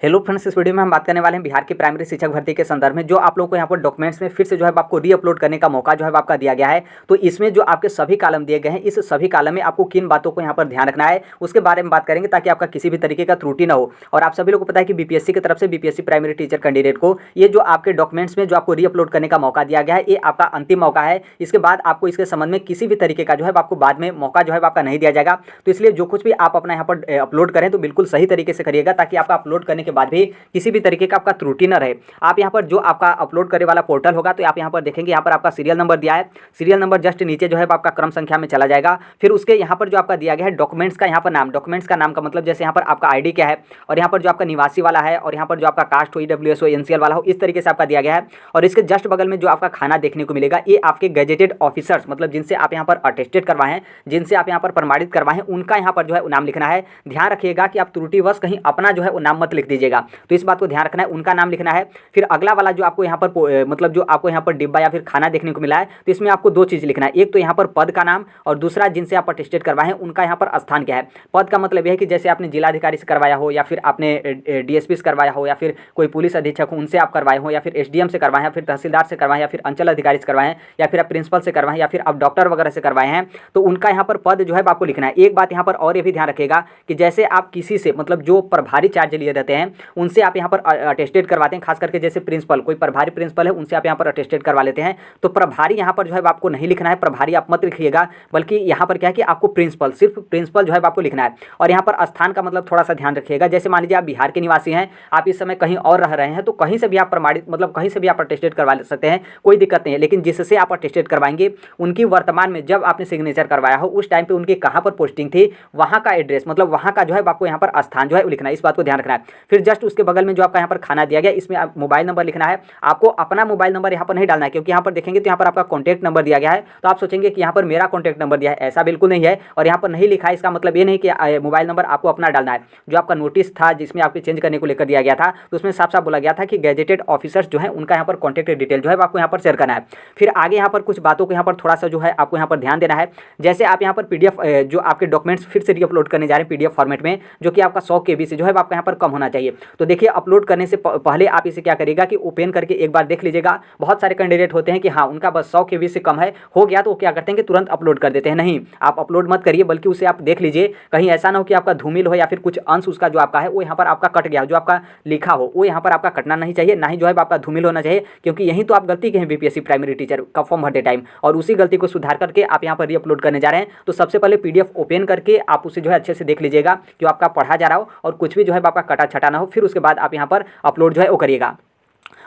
Hello friends, इस video में हम बात करने वाले हैं बिहार की प्राइमरी शिक्षक भर्ती के संदर्भ में। जो आप लोगों को यहाँ पर डॉक्यूमेंट्स में फिर से जो है आपको री अपलोड करने का मौका जो है आपका दिया गया है। तो इसमें जो आपके सभी कॉलम दिए गए हैं, इस सभी कॉलम में आपको किन बातों को यहाँ पर ध्यान रखना है उसके बारे में बात करेंगे, ताकि आपका किसी भी तरीके का त्रुटि ना हो। और आप सभी लोग को पता है कि बीपीएससी की तरफ से बीपीएससी प्राइमरी टीचर कैंडिडेट को ये जो आपके डॉक्यूमेंट्स में जो आपको री अपलोड करने का मौका दिया गया है, ये आपका अंतिम मौका है। इसके बाद आपको इसके संबंध में किसी भी तरीके का जो है आपको बाद में मौका जो है आपका नहीं दिया जाएगा। तो इसलिए जो कुछ भी आप अपना यहाँ पर अपलोड करें तो बिल्कुल सही तरीके से करिएगा, ताकि आपका अपलोड करने के बाद भी किसी भी तरीके का आपका त्रुटि न रहे। आप यहाँ पर जो आपका अपलोड करने वाला पोर्टल होगा, तो आप यहाँ पर देखेंगे, यहाँ पर आपका सीरियल नंबर दिया है। सीरियल नंबर जस्ट नीचे जो है आपका क्रम संख्या में चला जाएगा। फिर उसके यहाँ पर जो आपका दिया गया है डॉक्यूमेंट्स का यहाँ पर नाम, डॉक्यूमेंट्स का नाम का मतलब जैसे यहाँ पर आपका आईडी क्या है, और यहाँ पर जो आपका निवासी वाला है, और यहाँ पर जो आपका कास्ट हो, ईडब्ल्यूएस हो, एनसीएल वाला हो, इस तरीके से आपका दिया गया है। और इसके जस्ट बगल में जो आपका खाना देखने को मिलेगा, ये आपके गैजेटेड ऑफिसर्स, मतलब जिनसे आप यहाँ पर अटेस्टेड करवाए हैं, जिनसे आप यहाँ पर प्रमाणित करवाए हैं, उनका यहाँ पर जो है नाम लिखना है। ध्यान रखिएगा कि आप त्रुटिवश कहीं अपना जो है वो नाम मत लिख दीजिएगा। तो इस बात को ध्यान रखना है, उनका नाम लिखना है। फिर अगला वाला जो आपको यहाँ पर मतलब जो आपको यहाँ पर डिब्बा या फिर खाना देखने को मिला है, तो इसमें आपको दो चीज़ लिखना है। एक तो यहाँ पर पद का नाम, और दूसरा जिनसे आप अटेस्टेड करवाए हैं उनका यहाँ पर स्थान क्या है। पद का मतलब यह है कि जैसे आपने जिलाधिकारी से करवाया हो, या फिर आपने डीएसपी से करवाया हो, या फिर कोई पुलिस अधीक्षक हो उनसे आप करवाए हो, या फिर एसडीएम से करवाए हैं, फिर तहसीलदार से करवाए, या फिर अंचल अधिकारी से करवाए हैं, या फिर आप प्रिंसिपल से करवाए हैं, या फिर आप डॉक्टर वगैरह से करवाए हैं, तो उनका यहाँ पर पद जो है आपको लिखना है। एक बात यहाँ पर और ये भी ध्यान रखिएगा कि जैसे आप किसी से मतलब जो प्रभारी चार्ज लिए रहते हैं उनसे आप यहाँ पर अटेस्टेड करवाते हैं, खास करके जैसे प्रिंसिपल, कोई प्रभारी प्रिंसिपल है उनसे आप यहाँ पर अटेस्टेड करवा लेते हैं, तो प्रभारी यहाँ पर जो है आपको नहीं लिखना है। प्रभारी आप मत लिखिएगा, बल्कि यहाँ पर क्या है कि आपको प्रिंसिपल, सिर्फ प्रिंसिपल जो है आपको लिखना है। और यहाँ पर स्थान का मतलब थोड़ा सा ध्यान रखिएगा। जैसे मान लीजिए आप बिहार के निवासी हैं, आप इस समय कहीं और रह रहे हैं, तो कहीं से भी आप प्रमाणित मतलब कहीं से भी आप अटेस्टेड करवा सकते हैं, कोई दिक्कत नहीं है। लेकिन जिससे आप अटेस्टेड करवाएंगे उनकी वर्तमान में जब आपने सिग्नेचर करवाया हो उस टाइम पर उनकी कहाँ पर पोस्टिंग थी, वहाँ का एड्रेस, मतलब वहाँ का जो है आपको यहाँ पर स्थान जो है लिखना है। इस बात को ध्यान रखना है। फिर जस्ट उसके बगल में जो आपका यहाँ पर खाना दिया गया, इसमें आप मोबाइल नंबर लिखना है। आपको अपना मोबाइल नंबर यहाँ पर नहीं डालना है, क्योंकि यहाँ पर देखेंगे तो यहाँ पर आपका कॉन्टैक्ट नंबर दिया गया है, तो आप सोचेंगे कि यहाँ पर मेरा कॉन्टैक्ट नंबर दिया है, ऐसा बिल्कुल नहीं है। और यहाँ पर नहीं लिखा है, इसका मतलब ये नहीं कि मोबाइल नंबर आपको अपना डालना है। जो आपका नोटिस था जिसमें आपके चेंज करने को लेकर दिया गया था, तो उसमें साफ साफ बोला गया था कि गैजेटेड ऑफिसर्स जो है उनका यहाँ पर कॉन्टैक्ट डिटेल जो है आपको यहाँ पर शेयर करना है। फिर आगे यहाँ पर कुछ बातों को यहाँ पर थोड़ा सा जो है आपको यहाँ पर ध्यान देना है। जैसे आप यहाँ पर पीडीएफ जो आपके डॉक्यूमेंट्स फिर से रीअपलोड करने जा रहे हैं पीडीएफ फॉर्मेट में, जो कि आपका 100 KB से जो है आपका यहाँ पर कम होना चाहिए। तो देखिए, अपलोड करने से पहले आप इसे क्या करिएगा कि ओपन करके एक बार देख लीजिएगा। बहुत सारे कैंडिडेट होते हैं कि हाँ उनका बस 100 KB से कम है, हो गया तो वो क्या करते हैं कि तुरंत अपलोड कर देते हैं। नहीं, आप अपलोड मत करिए, बल्कि उसे आप देख लीजिए, कहीं ऐसा ना हो कि आपका धूमिल हो या फिर कुछ अंश उसका जो आपका है वो यहाँ पर आपका कट गया हो, जो आपका लिखा हो वो यहाँ पर आपका कटना नहीं चाहिए, ना ही जो है आपका धूमिल होना चाहिए, क्योंकि यही तो आप गलती के हैं बीपीएससी प्राइमरी टीचर का फॉर्म भरते टाइम। और उसी गलती को सुधार करके आप यहाँ पर री अपलोड करने जा रहे हैं। तो सबसे पहले पीडीएफ ओपन करके आप उसे जो है अच्छे से देख लीजिएगा कि आपका पढ़ा जा रहा हो और कुछ भी जो है आपका कटा छटा ना हो। फिर उसके बाद आप यहाँ पर अपलोड जो है वो करिएगा।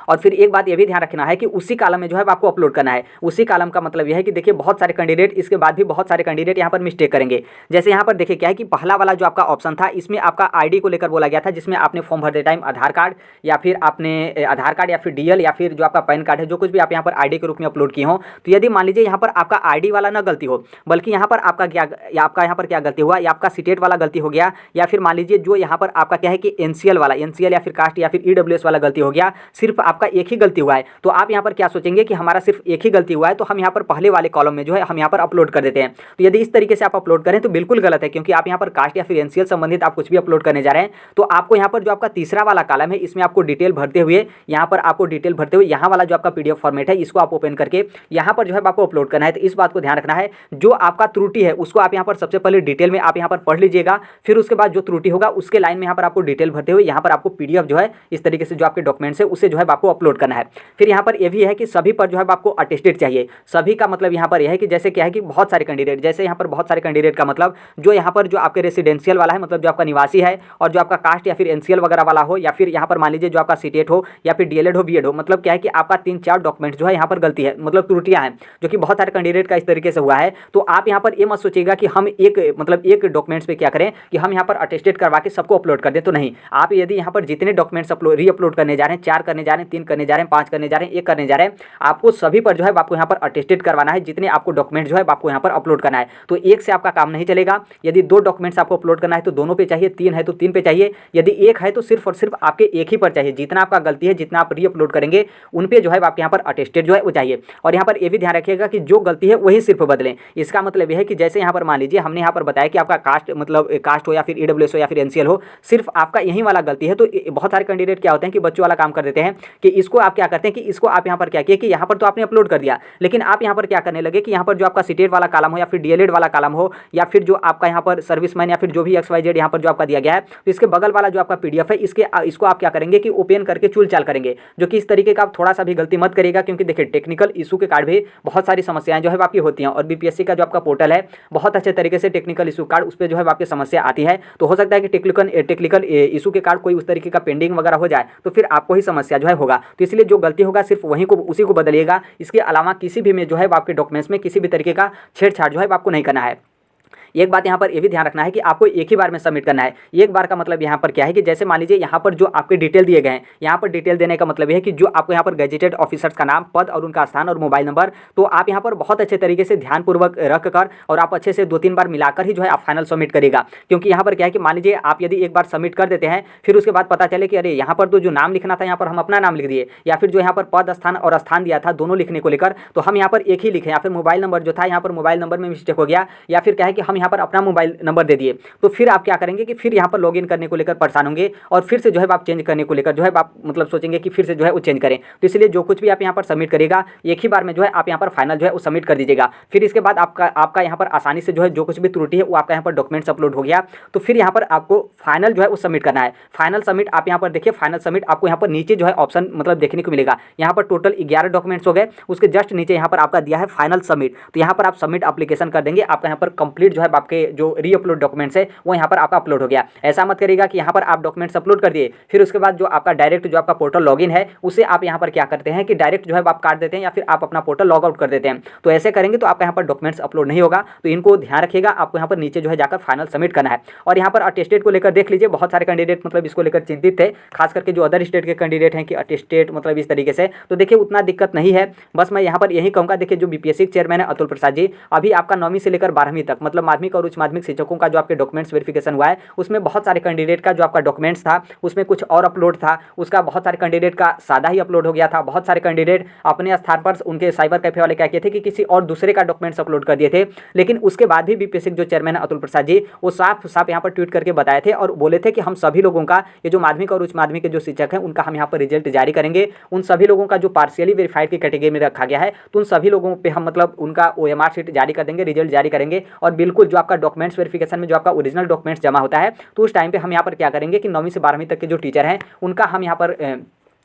और फिर एक बात ये भी ध्यान रखना है कि उसी कॉलम में जो है आपको अपलोड करना है। उसी कॉलम का मतलब यह है कि देखिए, बहुत सारे कैंडिडेट इसके बाद भी बहुत सारे कैंडिडेट यहाँ पर मिस्टेक करेंगे। जैसे यहाँ पर देखिए क्या है कि पहला वाला जो आपका ऑप्शन था, इसमें आपका आईडी को लेकर बोला गया था, जिसमें आपने फॉर्म भरते टाइम आधार कार्ड या फिर आपने आधार कार्ड या फिर डीएल या फिर जो आपका पैन कार्ड है, जो कुछ भी आप यहाँ पर आईडी के रूप में अपलोड किए हो। तो यदि मान लीजिए यहाँ पर आपका आईडी वाला ना गलती हो, बल्कि यहाँ पर आपका यहाँ पर क्या गलती हुआ, या आपका स्टेट वाला गलती हो गया, या फिर मान लीजिए जो यहाँ पर आपका क्या है कि एनसीएल वाला, एनसीएल या फिर कास्ट या फिर ईडब्ल्यूएस वाला गलती हो गया, सिर्फ आपका एक ही गलती हुआ है, तो आप यहाँ पर क्या सोचेंगे कि हमारा सिर्फ एक ही गलती हुआ है, तो हम यहाँ पर पहले वाले कॉलम में जो है हम यहाँ पर अपलोड कर देते हैं। तो यदि इस तरीके से आप अपलोड करें तो बिल्कुल गलत है, क्योंकि आप यहाँ पर कास्ट या फिर एनसीएल संबंधित आप कुछ भी अपलोड करने जा रहे हैं, तो आपको यहाँ पर जो आपका तीसरा वाला कॉलम है, इसमें आपको डिटेल भरते हुए यहाँ वाला जो आपका पीडीएफ फॉर्मेट है, इसको आप ओपन करके यहाँ पर जो है आपको अपलोड करना है। तो इस बात को ध्यान रखना है, जो आपका त्रुटि है उसको आप यहाँ पर सबसे पहले डिटेल में आप यहाँ पर पढ़ लीजिएगा। फिर उसके बाद जो त्रुटि होगा उसके लाइन में यहाँ पर आपको डिटेल भरते हुए यहाँ पर आपको पीडीएफ जो है इस तरीके से जो आपके डॉक्यूमेंट्स है उसे जो है आपको अपलोड करना है। फिर यहाँ पर यह भी है कि सभी पर जो है आपको अटेस्टेड चाहिए। सभी का मतलब यहाँ पर यह है कि जैसे क्या है कि बहुत सारे कैंडिडेट, जैसे यहाँ पर बहुत सारे कैंडिडेट का मतलब जो यहाँ पर जो आपके रेसिडेंशियल वाला है, मतलब जो आपका निवासी है, और जो आपका कास्ट या फिर एनसीएल वगैरह वाला हो, या फिर यहाँ पर मान लीजिए जो आपका सीटेट हो या फिर डीएलएड हो, बीएड हो, मतलब क्या है कि आपका 3-4 डॉक्यूमेंट जो है यहाँ पर गलती है, मतलब त्रुटियाँ हैं, जो कि बहुत सारे कैंडिडेट का इस तरीके से हुआ है। तो आप यहाँ पर ये मत सोचिएगा कि हम एक डॉक्यूमेंट्स पे क्या करें कि हम यहाँ पर अटेस्टेड करवा के सबको अपलोड कर दें, तो नहीं। आप यदि यहाँ पर जितने डॉक्यूमेंट्स री अपलोड करने जा रहे हैं, 4 करने जा रहे हैं, 3 करने जा रहे हैं, 5 करने जा रहे हैं, 1 करने जा रहे हैं, आपको सभी पर जो है आपको यहाँ पर अटेस्टेड करवाना है। जितने आपको डॉक्यूमेंट जो है आपको यहाँ पर अपलोड करना है। तो एक से आपका काम नहीं चलेगा। यदि 2 डॉक्यूमेंट्स आपको अपलोड करना है तो दोनों पे चाहिए, 3 है तो 3 पे चाहिए, यदि 1 है तो सिर्फ और सिर्फ आपके एक ही पर चाहिए। जितना आपका गलती है, जितना आप री अपलोड करेंगे उन पे जो है आपके यहाँ पर अटेस्टेड जो है वो चाहिए। और यहाँ पर ये भी ध्यान रखिएगा कि जो गलती है वही सिर्फ बदलें। इसका मतलब यह है कि जैसे यहाँ पर मान लीजिए हमने यहाँ पर बताया कि आपका कास्ट मतलब कास्ट हो या फिर ईडब्ल्यूएस हो या फिर एनसीएल हो, सिर्फ आपका यही वाला गलती है। तो बहुत सारे कैंडिडेट क्या होते हैं कि बच्चों वाला काम कर देते हैं कि इसको आप क्या करते हैं कि इसको आप यहाँ पर क्या किए कि यहाँ पर तो आपने अपलोड कर दिया, लेकिन आप यहाँ पर क्या करने लगे कि यहाँ पर जो आपका सीटेट वाला कालम हो या फिर डीएलएड वाला कालम हो या फिर जो आपका यहाँ पर सर्विसमैन या फिर जो भी XYZ यहाँ पर जो आपका दिया गया है, तो इसके बगल वाला जो आपका PDF है इसको आप क्या करेंगे कि ओपन करके चूल चाल करेंगे। जो कि इस तरीके का आप थोड़ा सा भी गलती मत करिएगा, क्योंकि देखिए टेक्निकल इशू के कार्ड भी बहुत सारी समस्याएं जो है आपकी होती हैं। और BPSC का जो आपका पोर्टल है बहुत अच्छे तरीके से टेक्निकल इशू कार्ड उस पर जो है आपकी समस्या आती है। तो हो सकता है कि टेक्निकल इशू के कार्ड कोई उस तरीके का पेंडिंग वगैरह हो जाए तो फिर आपको ही समस्या जो है होगा। तो इसलिए जो गलती होगा सिर्फ वहीं को उसी को बदलिएगा। इसके अलावा किसी भी में जो है आपके डॉक्यूमेंट्स में किसी भी तरीके का छेड़छाड़ जो है आपको नहीं करना है। एक बात यहाँ पर ये भी ध्यान रखना है कि आपको एक ही बार में सबमिट करना है। एक बार का मतलब यहाँ पर क्या है कि जैसे मान लीजिए यहाँ पर जो आपके डिटेल दिए गए हैं, यहाँ पर डिटेल देने का मतलब यह है कि जो आपको यहाँ पर गैजेटेड ऑफिसर्स का नाम, पद और उनका स्थान और मोबाइल नंबर, तो आप यहाँ पर बहुत अच्छे तरीके से ध्यानपूर्वक रख कर और आप अच्छे से 2-3 बार मिलाकर ही जो है आप फाइनल सबमिट करेगा। क्योंकि यहाँ पर क्या है कि मान लीजिए आप यदि एक बार सबमिट कर देते हैं, फिर उसके बाद पता चले कि अरे यहाँ पर तो जो नाम लिखना था यहाँ पर हम अपना नाम लिख दिए, या फिर जो यहाँ पर पद स्थान और स्थान दिया था दोनों लिखने को लेकर तो हम यहाँ पर एक ही लिखे, या फिर मोबाइल नंबर जो था यहाँ पर मोबाइल नंबर में मिस्टेक हो गया, या फिर क्या है कि हम यहाँ पर अपना मोबाइल नंबर दे दिए, तो फिर आप क्या करेंगे कि फिर यहाँ पर लॉगिन करने को लेकर परेशान होंगे और फिर से जो है आप चेंज करने को लेकर जो है आप मतलब सोचेंगे कि फिर से जो है वो चेंज करें। तो इसलिए जो कुछ भी आप यहाँ पर सबमिट करेगा एक ही बार में जो है आप यहाँ पर फाइनल जो है वो सबमिट कर दीजिएगा। फिर इसके बाद आपका यहाँ पर आसानी से जो है जो कुछ भी त्रुटि है वो आपका यहाँ पर डॉक्यूमेंट्स अपलोड हो गया, तो फिर यहाँ पर आपको फाइनल जो है वो सबमिट करना है। फाइनल सबमिट आप यहाँ पर देखिए, फाइनल सबमिट आपको यहाँ पर नीचे जो है ऑप्शन मतलब देखने को मिलेगा। यहाँ पर टोटल 11 डॉक्यूमेंट्स हो गए, उसके जस्ट नीचे यहाँ पर आपका दिया है फाइनल सबमिट। तो यहाँ पर आप सबमिट एप्लीकेशन कर देंगे, आपका यहाँ पर कंप्लीट जो है आपके जो री अपलोड डॉक्यूमेंट्स है वो यहाँ पर आपका अपलोड हो गया। ऐसा मत करिएगा कि यहाँ पर आप डॉक्यूमेंट्स अपलोड कर दिए फिर उसके बाद जो आपका डायरेक्ट जो आपका पोर्टल लॉगिन है उसे आप यहाँ पर क्या करते हैं कि डायरेक्ट जो है आप काट देते हैं या फिर आप अपना पोर्टल लॉग आउट कर देते हैं। तो ऐसे करेंगे तो आपका यहाँ पर डॉक्यूमेंट्स अपलोड नहीं होगा। तो इनको ध्यान रखिएगा, आपको यहाँ पर नीचे जो है जाकर फाइनल सबमिट करना है। और यहाँ पर अटेस्टेड को लेकर देख लीजिए, बहुत सारे कैंडिडेट मतलब इसको लेकर चिंतित थे, खास करके जो अदर स्टेट के कैंडिडेट हैं कि अटेस्टेड मतलब इस तरीके से। तो देखिए उतना दिक्कत नहीं है, बस मैं यहाँ पर यही कहूँगा, देखिए जो BPSC चेयरमैन है अतुल प्रसाद जी, अभी आपका 9वीं से लेकर 12वीं तक मतलब माध्यमिक और उच्च माध्यमिक शिक्षकों का जो आपके डॉक्यूमेंट्स वेरिफिकेशन हुआ है उसमें बहुत सारे कैंडिडेट का जो आपका डॉक्यूमेंट्स था उसमें कुछ और अपलोड था, उसका बहुत सारे कैंडिडेट का सादा ही अपलोड हो गया था। बहुत सारे कैंडिडेट अपने स्थान पर उनके साइबर कैफे वाले क्या किए थे कि किसी और दूसरे का डॉक्यूमेंट्स अपलोड कर दिए थे। लेकिन उसके बाद भी BPSC जो चेयरमैन है अतुल प्रसाद जी वो साफ साफ यहाँ पर ट्वीट करके बताए थे और बोले थे कि हम सभी लोगों का ये जो माध्यमिक और उच्च माध्यमिक के जो शिक्षक हैं उनका हम यहाँ पर रिजल्ट जारी करेंगे। उन सभी लोगों का जो पार्शियली वेरीफाइड की कैटेगरी में रखा गया है तो उन सभी लोगों पर हम मतलब उनका OMR शीट जारी कर देंगे, रिजल्ट जारी करेंगे। और बिल्कुल जो आपका डॉक्यूमेंट्स वेरिफिकेशन में जो आपका ओरिजिनल डॉक्यूमेंट्स जमा होता है तो उस टाइम पे हम यहाँ पर क्या करेंगे कि 9वीं से 12वीं तक के जो टीचर हैं उनका हम यहाँ पर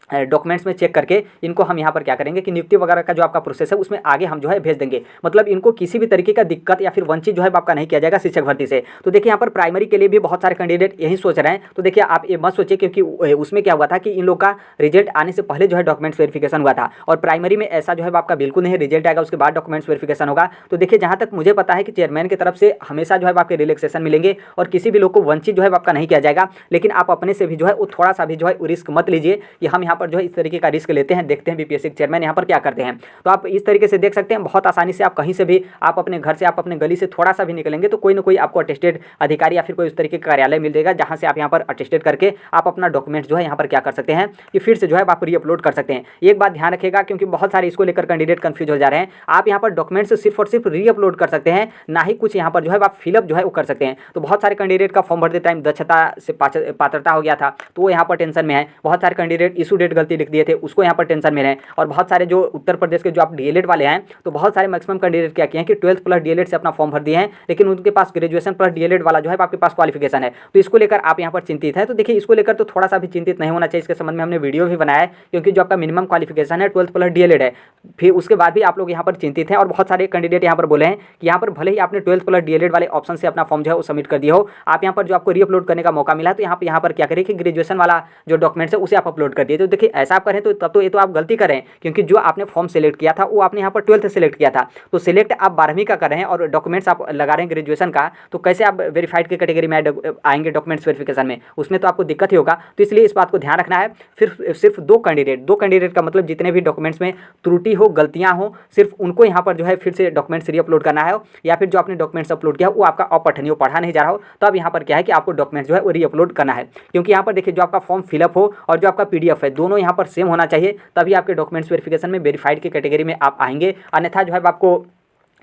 डॉक्यूमेंट्स में चेक करके इनको हम यहाँ पर क्या करेंगे कि नियुक्ति वगैरह का जो आपका प्रोसेस है उसमें आगे हम जो है भेज देंगे। मतलब इनको किसी भी तरीके का दिक्कत या फिर वंचित जो है आपका नहीं किया जाएगा शिक्षक भर्ती से। तो देखिए यहाँ पर प्राइमरी के लिए भी बहुत सारे कैंडिडेट यही सोच रहे हैं। तो देखिए आप ये मत सोचिए, क्योंकि उसमें क्या हुआ था कि इन लोग का रिजल्ट आने से पहले जो है डॉक्यूमेंट्स वेरिफिकेशन हुआ था और प्राइमरी में ऐसा जो है आपका बिल्कुल नहीं, रिजल्ट आएगा उसके बाद डॉक्यूमेंट्स वेरिफिकेशन होगा। तो देखिए जहाँ तक मुझे पता है कि चेयरमैन की तरफ से हमेशा जो है आपके रिलैक्सेशन मिलेंगे और किसी भी लोग को वंचित जो है आपका नहीं किया जाएगा। लेकिन आप अपने से भी जो है वो थोड़ा सा भी जो है रिस्क मत लीजिए कि हम यहाँ पर जो है इस तरीके का रिस्क लेते हैं, देखते हैं BPSC चेयरमैन यहाँ पर क्या करते हैं। तो आप इस तरीके से देख सकते हैं, बहुत आसानी से आप कहीं से भी आप अपने घर से आप अपने गली से थोड़ा सा भी निकलेंगे तो कोई ना कोई आपको अटेस्टेड अधिकारी या फिर कोई उस तरीके का कार्यालय मिल जाएगा जहाँ से आप यहाँ पर अटेस्टेड करके आप अपना डॉक्यूमेंट जो है यहाँ पर क्या कर सकते हैं कि फिर से जो है आप री अपलोड कर सकते हैं। एक बात ध्यान रखिएगा, क्योंकि बहुत सारे इसको लेकर कैंडिडेट कंफ्यूज हो जा रहे हैं। आप यहाँ पर डॉक्यूमेंट्स सिर्फ और सिर्फ री अपलोड कर सकते हैं, ना ही कुछ यहाँ पर जो है आप फिलअप जो है वो कर सकते हैं। तो बहुत सारे कैंडिडेट का फॉर्म भरते टाइम दक्षता से पात्रता हो गया था तो वो यहाँ पर टेंशन में है। बहुत सारे कैंडिडेट इशू डेट गलती लिख दिए थे उसको यहाँ पर टेंशन में है। और बहुत सारे जो उत्तर प्रदेश के जो आप DLED वाले हैं तो बहुत सारे मैक्सिमम कैंडिडेट क्या किए हैं कि 12th प्लस DLED से अपना फॉर्म भर दिए हैं, लेकिन उनके पास ग्रेजुएशन प्लस DLED वाला जो है आपके पास क्वालिफिकेशन है। तो इसको लेकर आप यहाँ पर चिंतित है। तो देखिए इसको लेकर तो थोड़ा सा भी चिंतित नहीं होना चाहिए। इसके संबंध में हमने वीडियो भी बनाया है, क्योंकि जो आपका मिनिमम क्वालिफिकेशन है 12th प्लस DLED है। फिर उसके बाद भी आप लोग यहाँ पर चिंतित हैं और बहुत सारे कैंडिडेट यहाँ पर बोले हैं कि यहाँ पर भले ही आपने 12th प्लस DLED वाले ऑप्शन से अपना फॉर्म जो है वो सबमिट कर दिया हो, आप यहाँ पर जो आपको री अपलोड करने का मौका मिला तो यहाँ पर क्या करिए कि ग्रेजुएशन वाला जो डॉक्यूमेंट्स है उसे आप अपलोड कर दिए। तो देखिए ऐसा आप करें तो तब तो ये तो आप गलती करें, क्योंकि जो आपने फॉर्म सेलेक्ट किया था वो आपने यहाँ पर 12th सेलेक्ट किया था, तो सिलेक्ट आप 12वीं का कर रहे हैं और डॉक्यूमेंट्स आप लगा रहे हैं ग्रेजुएशन का, तो कैसे आप वेरीफाइड की कैटेगरी में आएंगे डॉक्यूमेंट्स वेरिफिकेशन में, उसमें तो आपको दिक्कत ही होगा। तो इसलिए इस बात को ध्यान रखना है। फिर सिर्फ 2 कैंडिडेट का मतलब जितने भी डॉक्यूमेंट्स में त्रुटि हो, गलतियाँ हो, सिर्फ उनको यहाँ पर जो है फिर से डॉक्यूमेंट्स रीअपलोड करना है, या फिर जो आपने डॉक्यूमेंट्स अपलोड किया वो आपका अपठनीय, पढ़ा नहीं जा रहा हो, तब यहाँ पर क्या है कि आपको डॉक्यूमेंट्स जो है वो रीअपलोड करना है। क्योंकि यहाँ पर देखिए जो आपका फॉर्म फिलअप हो और जो आपका PDF है दोनों यहाँ पर सेम होना चाहिए, तभी आपके डॉक्यूमेंट्स वेरिफिकेशन में वेरीफाइड की कैटेगरी में आप आएंगे, अन्यथा जो है आपको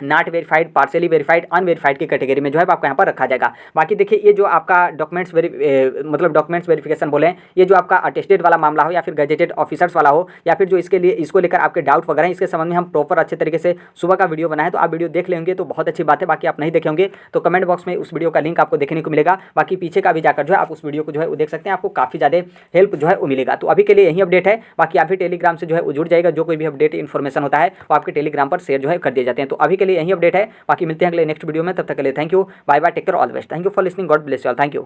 not verified, partially verified, unverified की कैटेगरी में जो है आपको यहाँ पर रखा जाएगा। बाकी देखिए ये जो आपका डॉक्यूमेंट्स मतलब डॉक्यूमेंट्स वेरिफिकेशन बोले, ये जो आपका अटेस्टेड वाला मामला हो या फिर गजेटेड ऑफिसर्स वाला हो, या फिर जो इसके लिए इसको लेकर आपके डाउट वगैरह, इसके संबंध में हम प्रॉपर अच्छे तरीके से सुबह का वीडियो बनाए, तो आप वीडियो देख लेंगे तो बहुत अच्छी बात है। बाकी आप नहीं देखे होंगे तो कमेंट बॉक्स में उस वीडियो का लिंक आपको देखने को मिलेगा। बाकी पीछे का भी जाकर जो है आप उस वीडियो को जो है वो देख सकते हैं, आपको काफ़ी ज़्यादा हेल्प जो है वो मिलेगा। तो अभी के लिए यही अपडेट है। बाकी आप भी टेलीग्राम से जो है वो जुड़ जाएगा, जो कोई भी अपडेट इन्फॉर्मेशन होता है वो आपके टेलीग्राम पर शेयर जो है कर दिए जाते हैं। तो अभी के लिए यही अपडेट है। बाकी मिलते हैं अगले नेक्स्ट वीडियो में, तब तक के लिए thank you, bye bye, take care, all the best, thank you for listening, God bless you all, thank you.